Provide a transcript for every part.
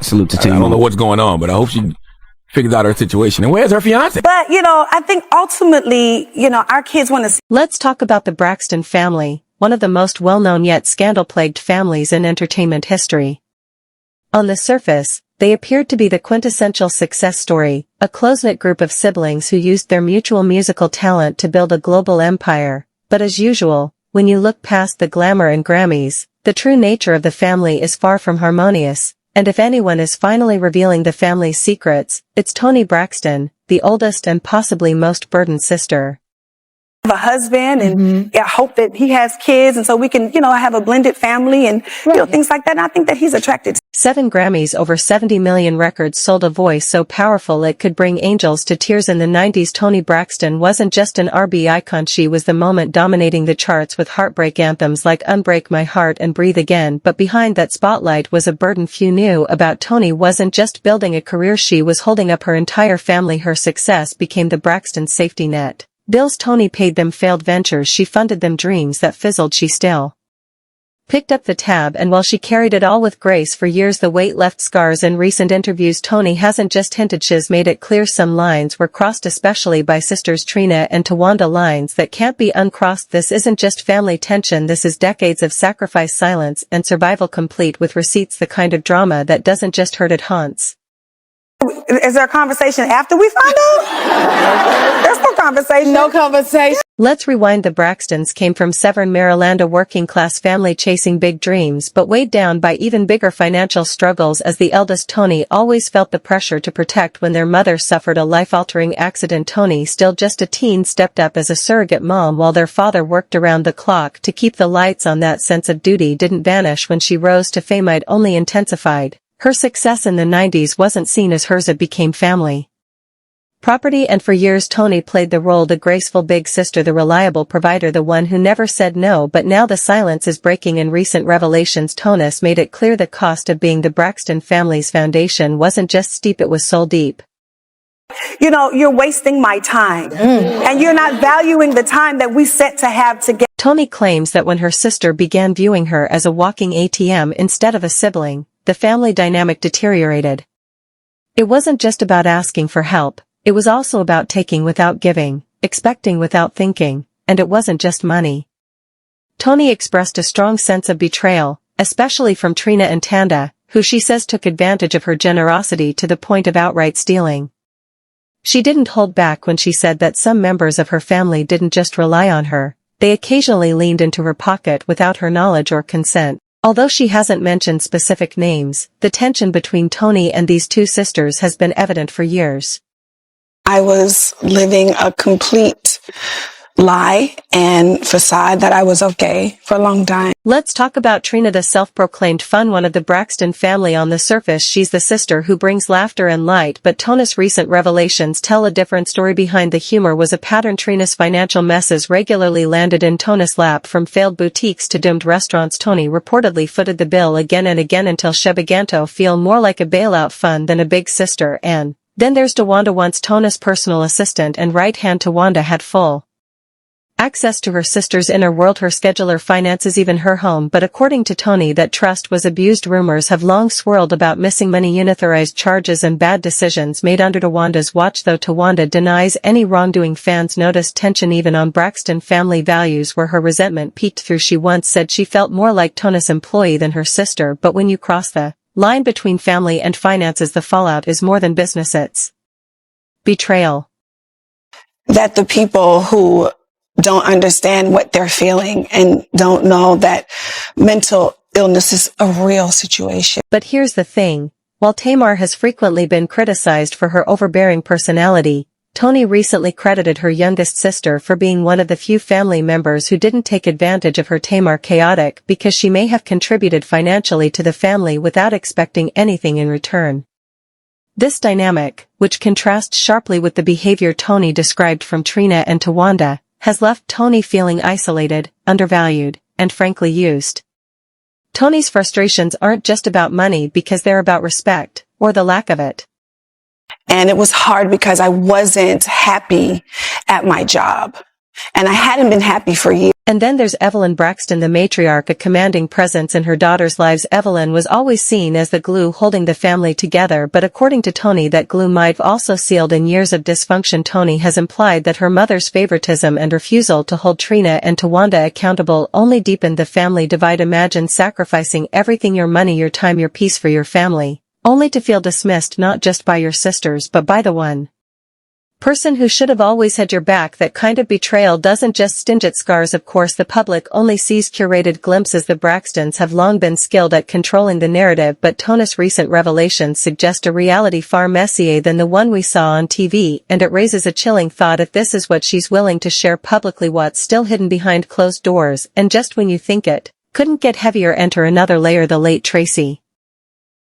Salute to I Team don't know Mom. what's going on, but I hope she figures out her situation. And where's her fiance? But, I think ultimately, our kids want to see. Let's talk about the Braxton family, one of the most well-known yet scandal-plagued families in entertainment history. On the surface, they appeared to be the quintessential success story, a close-knit group of siblings who used their mutual musical talent to build a global empire. But as usual, when you look past the glamour and Grammys, the true nature of the family is far from harmonious, and if anyone is finally revealing the family's secrets, it's Toni Braxton, the oldest and possibly most burdened sister. A husband and I hope that he has kids and so we can, have a blended family and, things like that. And I think that he's attracted to 7 Grammys, over 70 million records sold, a voice so powerful it could bring angels to tears. In the 90s, Toni Braxton wasn't just an R&B icon, she was the moment, dominating the charts with heartbreak anthems like Unbreak My Heart and Breathe Again. But behind that spotlight was a burden few knew about. Toni wasn't just building a career, she was holding up her entire family. Her success became the Braxton's safety net. Bills Toni paid them, failed ventures she funded them, dreams that fizzled she still picked up the tab, and while she carried it all with grace for years, the weight left scars. In recent interviews, Toni hasn't just hinted, she's made it clear some lines were crossed, especially by sisters Trina and Towanda, lines that can't be uncrossed. This isn't just family tension, this is decades of sacrifice, silence, and survival, complete with receipts, the kind of drama that doesn't just hurt, it haunts. Is there a conversation after we find out? There's no conversation. No conversation. Let's rewind. The Braxtons came from Severn, Maryland, a working-class family chasing big dreams but weighed down by even bigger financial struggles. As the eldest, Toni always felt the pressure to protect. When their mother suffered a life-altering accident, Toni, still just a teen, stepped up as a surrogate mom while their father worked around the clock to keep the lights on. That sense of duty didn't vanish when she rose to fame, it only intensified. Her success in the 90s wasn't seen as hers, it became family property, and for years Toni played the role, the graceful big sister, the reliable provider, the one who never said no. But now the silence is breaking. In recent revelations, Tonis made it clear the cost of being the Braxton family's foundation wasn't just steep, it was soul deep. You're wasting my time and you're not valuing the time that we set to have together. Toni claims that when her sister began viewing her as a walking ATM instead of a sibling, the family dynamic deteriorated. It wasn't just about asking for help, it was also about taking without giving, expecting without thinking, and it wasn't just money. Toni expressed a strong sense of betrayal, especially from Trina and Tanda, who she says took advantage of her generosity to the point of outright stealing. She didn't hold back when she said that some members of her family didn't just rely on her, they occasionally leaned into her pocket without her knowledge or consent. Although she hasn't mentioned specific names, the tension between Toni and these two sisters has been evident for years. I was living a complete lie and facade that I was okay for a long time. Let's talk about Trina, the self-proclaimed fun one of the Braxton family. On the surface, she's the sister who brings laughter and light, but Toni's recent revelations tell a different story. Behind the humor was a pattern. Trina's financial messes regularly landed in Toni's lap, from failed boutiques to doomed restaurants. Toni reportedly footed the bill again and again until she began to feel more like a bailout fund than a big sister. And then there's Towanda, once Toni's personal assistant and right-hand. Towanda had full access to her sister's inner world, her schedule, her finances, even her home. But according to Toni, that trust was abused. Rumors have long swirled about missing money, unauthorized charges, and bad decisions made under Towanda's watch, though Towanda denies any wrongdoing. Fans noticed tension even on Braxton family values, where her resentment peeked through. She once said she felt more like Toni's employee than her sister, but when you cross the line between family and finances, the fallout is more than business, it's betrayal. That the people who don't understand what they're feeling and don't know that mental illness is a real situation. But here's the thing. While Tamar has frequently been criticized for her overbearing personality, Toni recently credited her youngest sister for being one of the few family members who didn't take advantage of her. Tamar chaotic because she may have contributed financially to the family without expecting anything in return. This dynamic, which contrasts sharply with the behavior Toni described from Trina and Towanda, has left Toni feeling isolated, undervalued, and frankly used. Toni's frustrations aren't just about money, because they're about respect, or the lack of it. And it was hard because I wasn't happy at my job. And I hadn't been happy for years. And then there's Evelyn Braxton, the matriarch, a commanding presence in her daughters' lives. Evelyn was always seen as the glue holding the family together, but according to Toni, that glue might have also sealed in years of dysfunction. Toni has implied that her mother's favoritism and refusal to hold Trina and Tawanda accountable only deepened the family divide. Imagine sacrificing everything, your money, your time, your peace for your family, only to feel dismissed not just by your sisters but by the one person who should have always had your back. That kind of betrayal doesn't just sting at scars. Of course, the public only sees curated glimpses. The Braxtons have long been skilled at controlling the narrative, but Toni's recent revelations suggest a reality far messier than the one we saw on TV, and it raises a chilling thought: if this is what she's willing to share publicly, what's still hidden behind closed doors? And just when you think it couldn't get heavier, enter another layer: the late Traci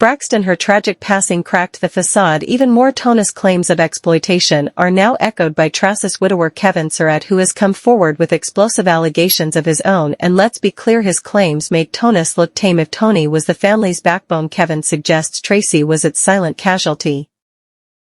Braxton. Her tragic passing cracked the facade even more. Toni's claims of exploitation are now echoed by Traci's widower Kevin Surratt, who has come forward with explosive allegations of his own. And let's be clear, his claims make Tonis look tame. If Toni was the family's backbone, Kevin suggests Traci was its silent casualty.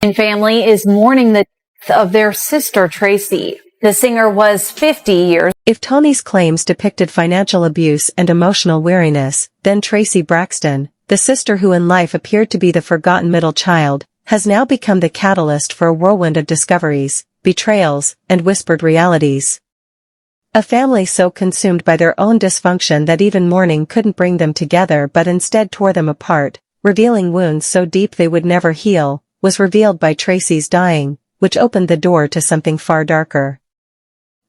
And family is mourning the death of their sister Traci. The singer was 50 years. If Toni's claims depicted financial abuse and emotional weariness, then Traci Braxton, the sister who in life appeared to be the forgotten middle child, has now become the catalyst for a whirlwind of discoveries, betrayals, and whispered realities. A family so consumed by their own dysfunction that even mourning couldn't bring them together but instead tore them apart, revealing wounds so deep they would never heal, was revealed by Traci's dying, which opened the door to something far darker.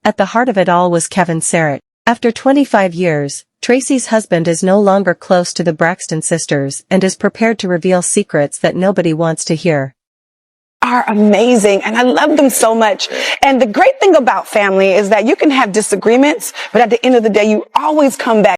At the heart of it all was Kevin Surratt. After 25 years, Traci's husband is no longer close to the Braxton sisters and is prepared to reveal secrets that nobody wants to hear. Are amazing, and I love them so much. And the great thing about family is that you can have disagreements, but at the end of the day, you always come back